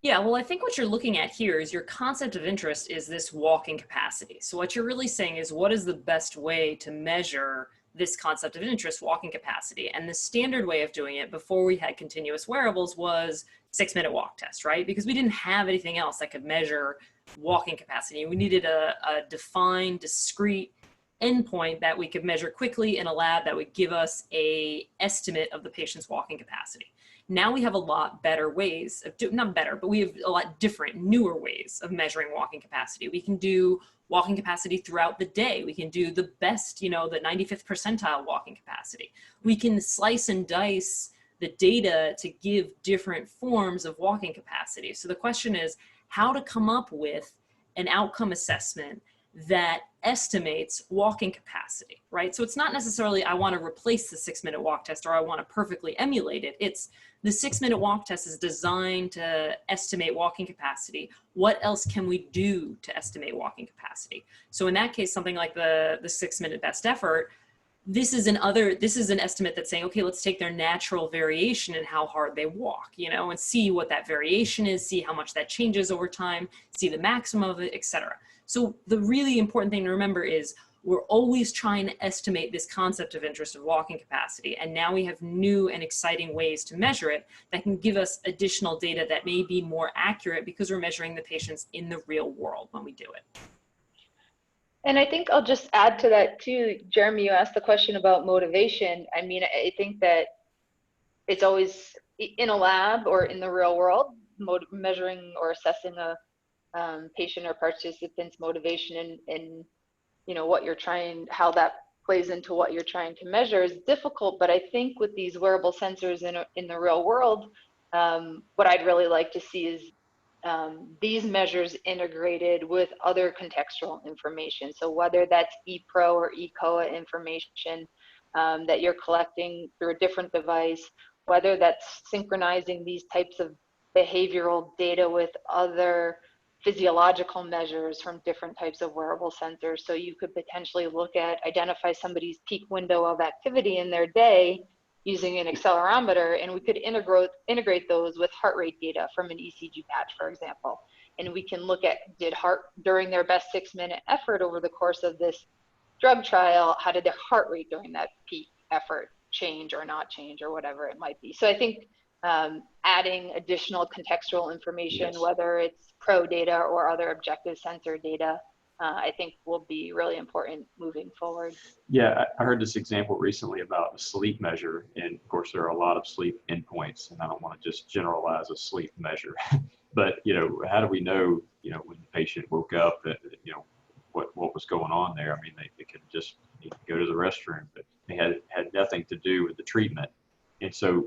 Yeah, well, I think what you're looking at here is your concept of interest is this walking capacity. So what you're really saying is, what is the best way to measure this concept of interest, walking capacity? And the standard way of doing it before we had continuous wearables was 6-minute walk test, right? Because we didn't have anything else that could measure walking capacity. We needed a defined, discrete endpoint that we could measure quickly in a lab that would give us an estimate of the patient's walking capacity. Now we have a lot better ways of not better, but we have a lot different, newer ways of measuring walking capacity. We can do walking capacity throughout the day. We can do the best, you know, the 95th percentile walking capacity. We can slice and dice the data to give different forms of walking capacity. So the question is how to come up with an outcome assessment that estimates walking capacity, right? So it's not necessarily I want to replace the 6-minute walk test or I want to perfectly emulate it. It's the 6-minute walk test is designed to estimate walking capacity. What else can we do to estimate walking capacity? So in that case, something like the 6-minute best effort, this is an estimate that's saying, okay, let's take their natural variation in how hard they walk, you know, and see what that variation is, see how much that changes over time, see the maximum of it, etc. So the really important thing to remember is we're always trying to estimate this concept of interest of walking capacity. And now we have new and exciting ways to measure it that can give us additional data that may be more accurate because we're measuring the patients in the real world when we do it. And I think I'll just add to that too. Jeremy, you asked the question about motivation. I mean, I think that it's always in a lab or in the real world, measuring or assessing a patient or participant's motivation and you know what you're trying, how that plays into what you're trying to measure is difficult. But I think with these wearable sensors in the real world, what I'd really like to see is these measures integrated with other contextual information. So whether that's ePro or eCOA information that you're collecting through a different device, whether that's synchronizing these types of behavioral data with other physiological measures from different types of wearable sensors. So you could potentially look at, identify somebody's peak window of activity in their day using an accelerometer, and we could integrate those with heart rate data from an ECG patch, for example. And we can look at, during their best 6-minute effort over the course of this drug trial, how did their heart rate during that peak effort change or not change, or whatever it might be. So I think adding additional contextual information, Yes. whether it's pro data or other objective sensor data, I think will be really important moving forward. Yeah, I heard this example recently about a sleep measure, and of course there are a lot of sleep endpoints, and I don't want to just generalize a sleep measure, but how do we know when the patient woke up that what was going on there? I mean, they could just go to the restroom, but they had nothing to do with the treatment, and so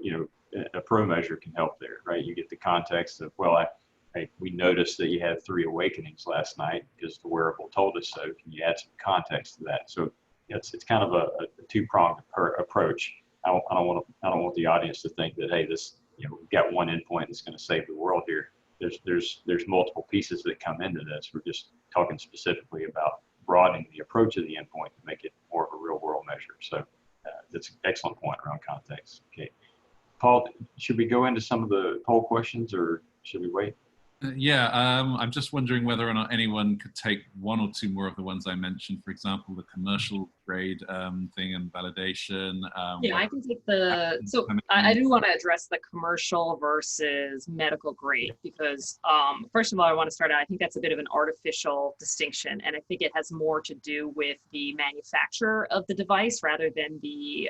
a pro measure can help there, right? You get the context of, well, we noticed that you had 3 awakenings last night because the wearable told us so. Can you add some context to that? So it's kind of a two-pronged approach. I don't want the audience to think that, hey, this we've got one endpoint that's going to save the world here. There's multiple pieces that come into this. We're just talking specifically about broadening the approach of the endpoint to make it more of a real-world measure. So that's an excellent point around context. Okay, Paul, should we go into some of the poll questions, or should we wait? I'm just wondering whether or not anyone could take 1 or 2 more of the ones I mentioned. For example, the commercial grade thing and validation. Yeah, I can take the, so I do want to address the commercial versus medical grade, because first of all, I want to start out, I think that's a bit of an artificial distinction. And I think it has more to do with the manufacturer of the device rather than the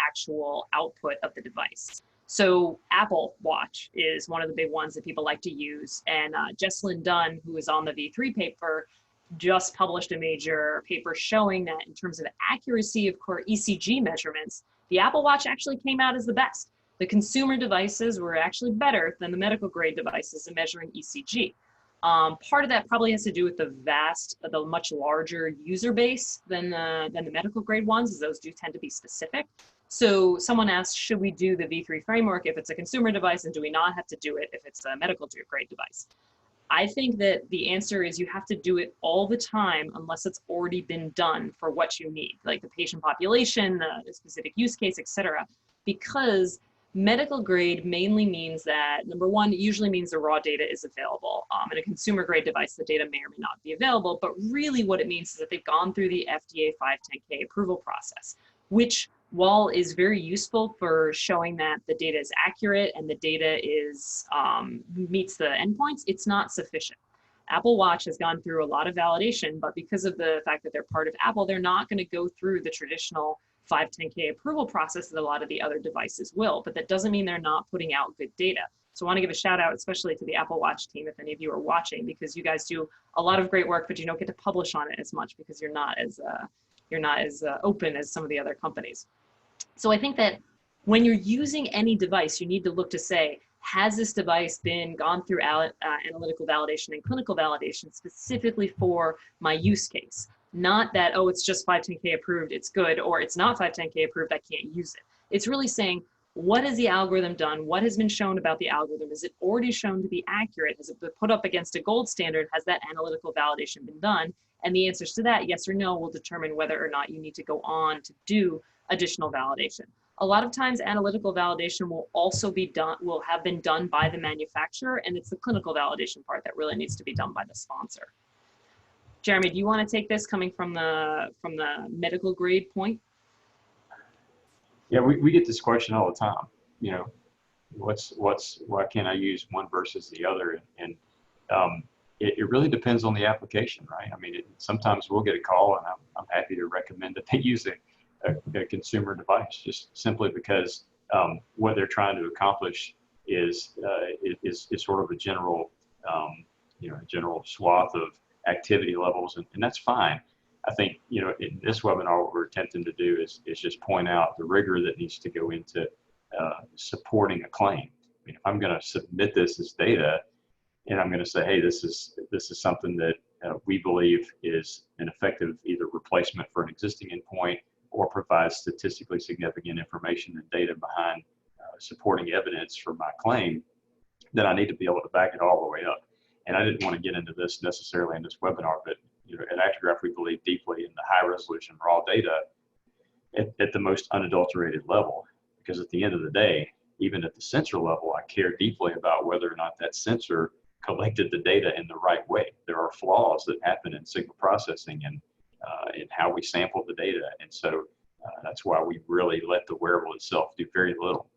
actual output of the device. So Apple Watch is one of the big ones that people like to use. And Jesslyn Dunn, who is on the V3 paper, just published a major paper showing that in terms of accuracy of core ECG measurements, the Apple Watch actually came out as the best. The consumer devices were actually better than the medical grade devices in measuring ECG. Part of that probably has to do with the much larger user base than the medical grade ones, as those do tend to be specific. So someone asked, should we do the V3 framework if it's a consumer device, and do we not have to do it if it's a medical grade device? I think that the answer is you have to do it all the time unless it's already been done for what you need, like the patient population, the specific use case, et cetera. Because medical grade mainly means that, number one, it usually means the raw data is available. In a consumer grade device, the data may or may not be available, but really what it means is that they've gone through the FDA 510K approval process, which, while is very useful for showing that the data is accurate and the data is meets the endpoints, it's not sufficient. Apple Watch has gone through a lot of validation, but because of the fact that they're part of Apple, they're not going to go through the traditional 510K approval process that a lot of the other devices will, but that doesn't mean they're not putting out good data. So I want to give a shout out, especially to the Apple Watch team, if any of you are watching, because you guys do a lot of great work, but you don't get to publish on it as much because you're not as open as some of the other companies. So I think that when you're using any device, you need to look to say, has this device been gone through analytical validation and clinical validation specifically for my use case? Not that, oh, it's just 510K approved, it's good, or it's not 510K approved, I can't use it. It's really saying, what has the algorithm done? What has been shown about the algorithm? Is it already shown to be accurate? Has it been put up against a gold standard? Has that analytical validation been done? And the answers to that, yes or no, will determine whether or not you need to go on to do additional validation. A lot of times analytical validation will also be done, will have been done by the manufacturer, and it's the clinical validation part that really needs to be done by the sponsor. Jeremy, do you want to take this coming from the medical grade point? Yeah, we get this question all the time. Why can't I use one versus the other? And it really depends on the application, right? I mean, sometimes we'll get a call, and I'm happy to recommend that they use a consumer device, just simply because what they're trying to accomplish is sort of a general, general swath of activity levels, and that's fine. I think, in this webinar, what we're attempting to do is just point out the rigor that needs to go into supporting a claim. I mean, if I'm going to submit this as data, and I'm going to say, hey, this is something that we believe is an effective either replacement for an existing endpoint or provides statistically significant information and data behind supporting evidence for my claim, then I need to be able to back it all the way up. And I didn't want to get into this necessarily in this webinar, but at ActiGraph, we believe deeply in the high resolution raw data at the most unadulterated level. because at the end of the day, even at the sensor level, I care deeply about whether or not that sensor collected the data in the right way. There are flaws that happen in signal processing and in how we sample the data. And so that's why we really let the wearable itself do very little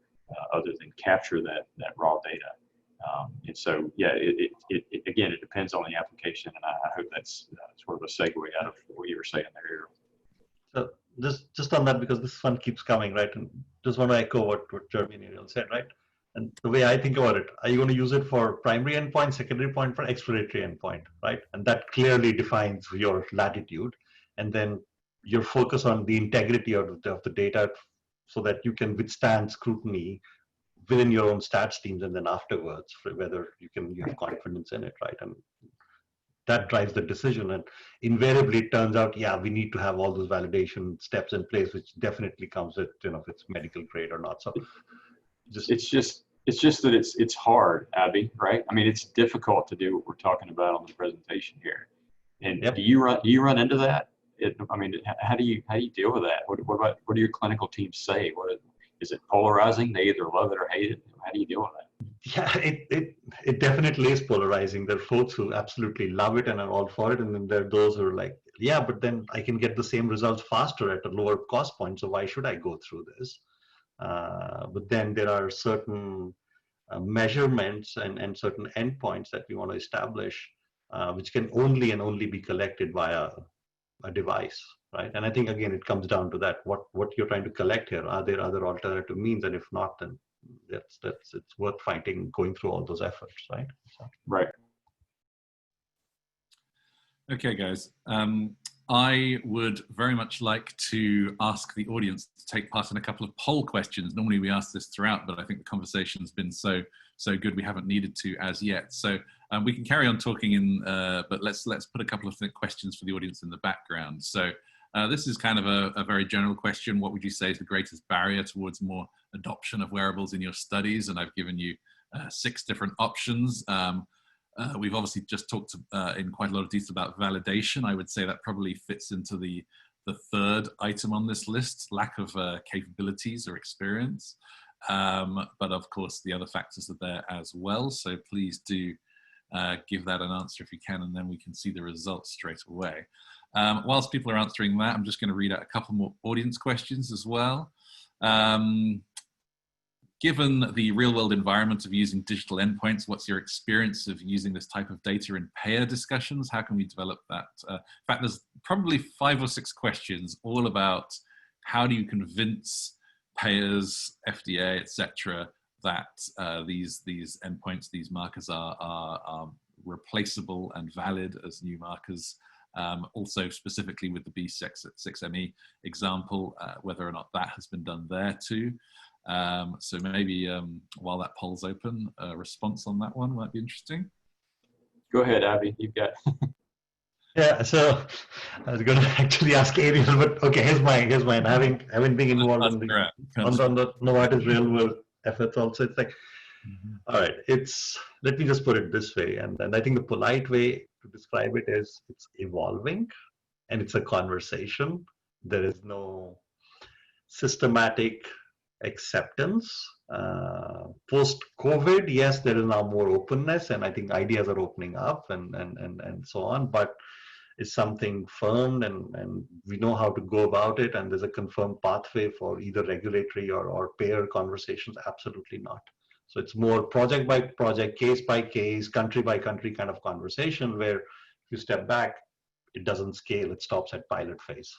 other than capture that raw data. And so, yeah, again, it depends on the application, and I hope that's sort of a segue out of what you were saying there. So just on that, because this one keeps coming, right? And just want to echo what Jeremy and Ariel said, right? And the way I think about it, are you going to use it for primary endpoint, secondary point, for exploratory endpoint, right? And that clearly defines your latitude. And then your focus on the integrity of the data so that you can withstand scrutiny within your own stats teams, and then afterwards, for whether you have confidence in it, right? And that drives the decision. And invariably it turns out, yeah, we need to have all those validation steps in place, which definitely comes with, if it's medical grade or not. So it's just that it's hard, Abby, right? I mean, it's difficult to do what we're talking about on the presentation here. And yep. do you run into that? I mean, how do you deal with that? What do your clinical teams say? Is it polarizing? They either love it or hate it. How do you deal with that? Yeah, it definitely is polarizing. There are folks who absolutely love it and are all for it, and then there are those who are like, yeah, but then I can get the same results faster at a lower cost point, so why should I go through this? But then there are certain measurements and certain endpoints that we want to establish, which can only be collected via a device, right? And I think, again, it comes down to that, what you're trying to collect here. Are there other alternative means? And if not, then it's worth going through all those efforts, right? So. Right. Okay, guys. I would very much like to ask the audience to take part in a couple of poll questions. Normally we ask this throughout, but I think the conversation's been so good we haven't needed to as yet. So we can carry on talking but let's put a couple of questions for the audience in the background. So this is kind of a very general question. What would you say is the greatest barrier towards more adoption of wearables in your studies? And I've given you 6 different options. We've obviously just talked in quite a lot of detail about validation. I would say that probably fits into the third item on this list, lack of capabilities or experience. But of course, the other factors are there as well. So please do give that an answer if you can, and then we can see the results straight away. Whilst people are answering that, I'm just going to read out a couple more audience questions as well. Given the real-world environment of using digital endpoints, what's your experience of using this type of data in payer discussions? How can we develop that? In fact, there's probably 5 or 6 questions all about how do you convince payers, FDA, etc., that these endpoints, these markers are replaceable and valid as new markers. Also specifically with the B6ME example, whether or not that has been done there too. So maybe while that poll's open, a response on that one might be interesting. Go ahead, Abby, you've got. Yeah, so I was going to actually ask Ariel, but okay, here's mine. Having been involved on the Novartis real world efforts also, it's like, all right, let me just put it this way, and I think the polite way to describe it is it's evolving, and it's a conversation. There is no systematic acceptance. Post-COVID, yes, there is now more openness, and I think ideas are opening up and so on, but it's something firm, and we know how to go about it, and there's a confirmed pathway for either regulatory or payer conversations. Absolutely not. So it's more project by project, case by case, country by country kind of conversation, where if you step back, it doesn't scale, it stops at pilot phase.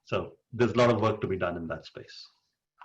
So there's a lot of work to be done in that space.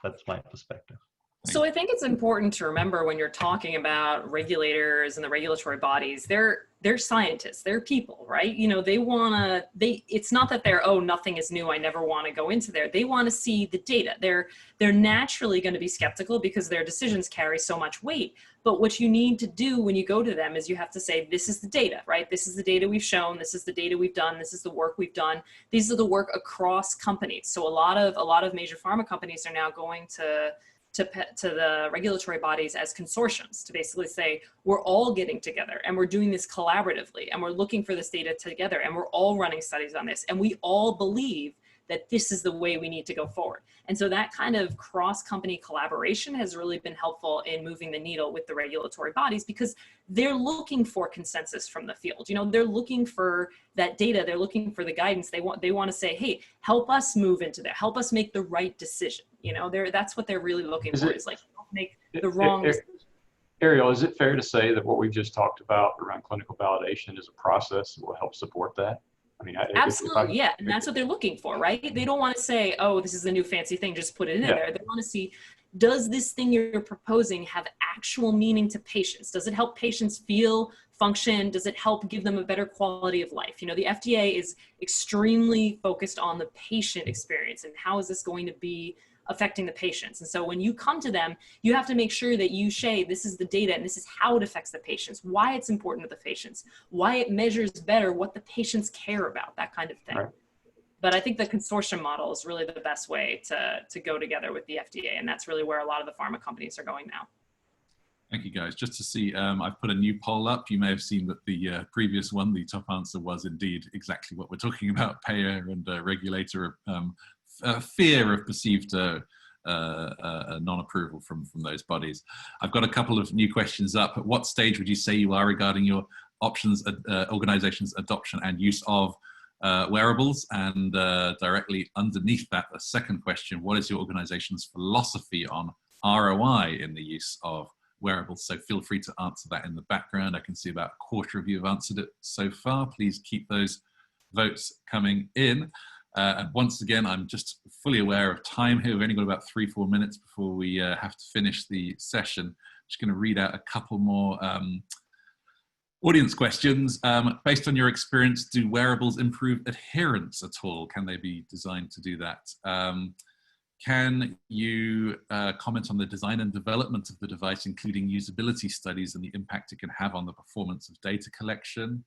That's my perspective. So I think it's important to remember when you're talking about regulators and the regulatory bodies, they're scientists, they're people, right? You know, it's not that they're, oh, nothing is new, I never want to go into there. They want to see the data. They're naturally going to be skeptical because their decisions carry so much weight. But what you need to do when you go to them is you have to say, this is the data, right? This is the data we've shown. This is the data we've done. This is the work we've done. These are the work across companies. So a lot of major pharma companies are now going to the regulatory bodies as consortiums to basically say, we're all getting together and we're doing this collaboratively and we're looking for this data together and we're all running studies on this. And we all believe that this is the way we need to go forward. And so that kind of cross-company collaboration has really been helpful in moving the needle with the regulatory bodies, because they're looking for consensus from the field. You know, they're looking for that data, they're looking for the guidance. They want to say, hey, help us move into there, help us make the right decision. You know, that's what they're really looking for, is like, don't make the wrong decision. Ariel, is it fair to say that what we've just talked about around clinical validation is a process that will help support that? I mean, absolutely, yeah, and that's what they're looking for, right? They don't want to say, oh, this is the new fancy thing, just put it in there. They want to see, does this thing you're proposing have actual meaning to patients? Does it help patients feel, function? Does it help give them a better quality of life? You know, the FDA is extremely focused on the patient experience and how is this going to be affecting the patients. And so when you come to them, you have to make sure that you say, this is the data and this is how it affects the patients, why it's important to the patients, why it measures better what the patients care about, that kind of thing. Right. But I think the consortium model is really the best way to go together with the FDA. And that's really where a lot of the pharma companies are going now. Thank you, guys. Just to see, I've put a new poll up. You may have seen that the previous one, the top answer was indeed exactly what we're talking about, payer and regulator fear of perceived non-approval from those bodies. I've got a couple of new questions up. At what stage would you say you are regarding your options, organization's adoption and use of wearables? And directly underneath that, a second question, what is your organization's philosophy on ROI in the use of wearables? So feel free to answer that in the background. I can see about a quarter of you have answered it so far. Please keep those votes coming in. And once again, I'm just fully aware of time here. We've only got about 3-4 minutes before we have to finish the session. Just going to read out a couple more audience questions. Based on your experience, do wearables improve adherence at all? Can they be designed to do that? Can you comment on the design and development of the device, including usability studies and the impact it can have on the performance of data collection?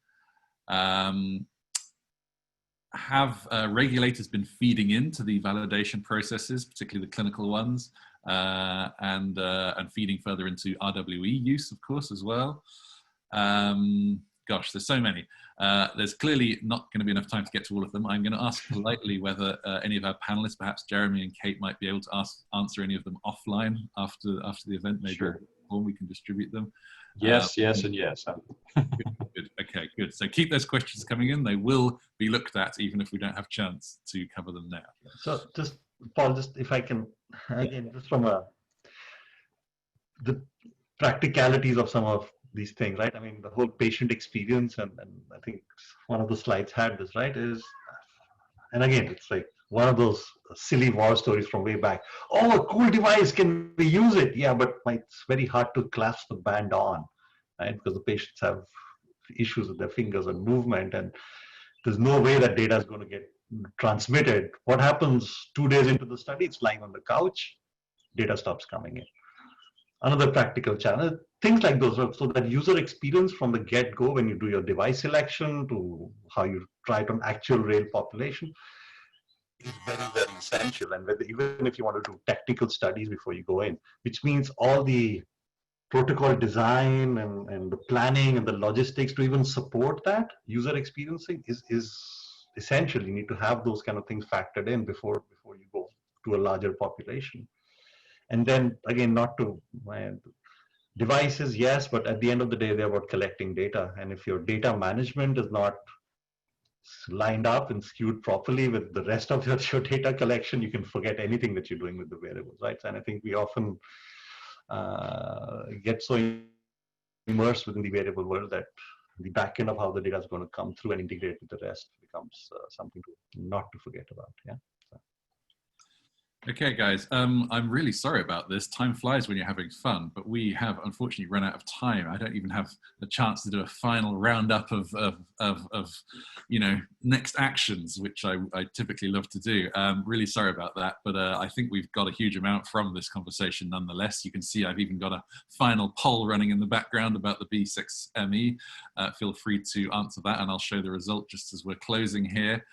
Have regulators been feeding into the validation processes, particularly the clinical ones, and feeding further into RWE use, of course, as well? Gosh, there's so many. There's clearly not going to be enough time to get to all of them. I'm going to ask politely whether any of our panelists, perhaps Jeremy and Kate, might be able to answer any of them offline after the event. Maybe sure. We can distribute them. Yes, yes, and yes. Good. Okay, good. So keep those questions coming in. They will be looked at, even if we don't have a chance to cover them now. So just, Paul, just if I can, again, just from the practicalities of some of these things, right? I mean, the whole patient experience, and I think one of the slides had this, right, is, and again, it's like one of those silly war stories from way back. Oh, a cool device, can we use it? Yeah, but it's very hard to clasp the band on, right? Because the patients have issues with their fingers and movement, and there's no way that data is going to get transmitted. What happens 2 days into the study? It's lying on the couch, data stops coming in. Another practical challenge, things like those, so that user experience from the get-go, when you do your device selection to how you try it on actual real population, is very, very essential. And even if you want to do technical studies before you go in, which means all the protocol design and the planning and the logistics to even support that user experiencing is essential. You need to have those kind of things factored in before you go to a larger population. And then again, not to devices, yes, but at the end of the day, they're about collecting data. And if your data management is not lined up and skewed properly with the rest of your data collection, you can forget anything that you're doing with the wearables, right? And I think we often get so immersed within the wearable world that the back end of how the data is going to come through and integrate with the rest becomes something not to forget about. Yeah. Okay, guys, I'm really sorry about this. Time flies when you're having fun, but we have unfortunately run out of time. I don't even have a chance to do a final roundup of you know, next actions, which I typically love to do. Really sorry about that, but I think we've got a huge amount from this conversation nonetheless. You can see I've even got a final poll running in the background about the B6ME. Feel free to answer that, and I'll show the result just as we're closing here.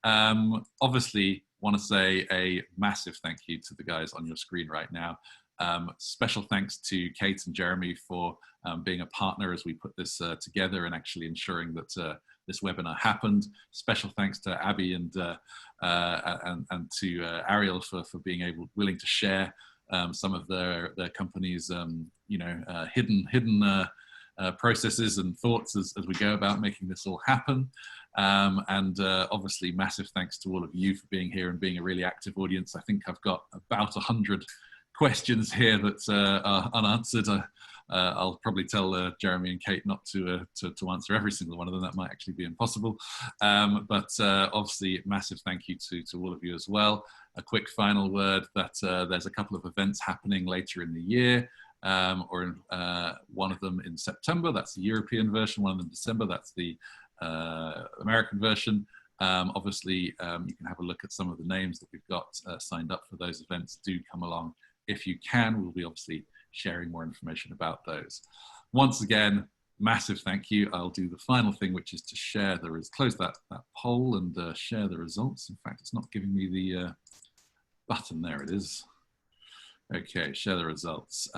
Obviously, want to say a massive thank you to the guys on your screen right now. Special thanks to Kate and Jeremy for being a partner as we put this together and actually ensuring that this webinar happened. Special thanks to Abby and to Ariel for being willing to share some of their company's hidden processes and thoughts as we go about making this all happen. And obviously massive thanks to all of you for being here and being a really active audience. I think I've got about 100 questions here that are unanswered. I'll probably tell Jeremy and Kate not to answer every single one of them. That might actually be impossible. But obviously, massive thank you to all of you as well. A quick final word that there's a couple of events happening later in the year, or one of them in September. That's the European version. One of them in December. That's the American version. Obviously, you can have a look at some of the names that we've got signed up for those events. Do come along if you can. We'll be obviously sharing more information about those. Once again, massive thank you. I'll do the final thing, which is to share close that poll and share the results. In fact, it's not giving me the button. There it is. Okay, share the results.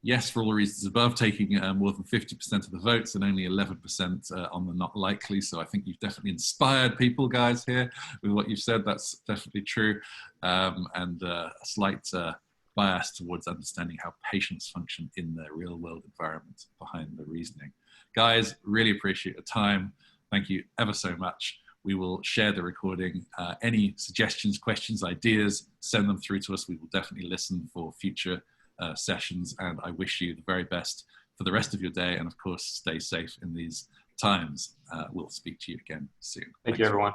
Yes, for all the reasons above, taking more than 50% of the votes and only 11% on the not likely. So I think you've definitely inspired people, guys, here with what you've said. That's definitely true. And a slight bias towards understanding how patients function in their real world environment behind the reasoning. Guys, really appreciate your time. Thank you ever so much. We will share the recording. Any suggestions, questions, ideas, send them through to us. We will definitely listen for future sessions, and I wish you the very best for the rest of your day, and of course stay safe in these times. We'll speak to you again soon. Thank you, everyone.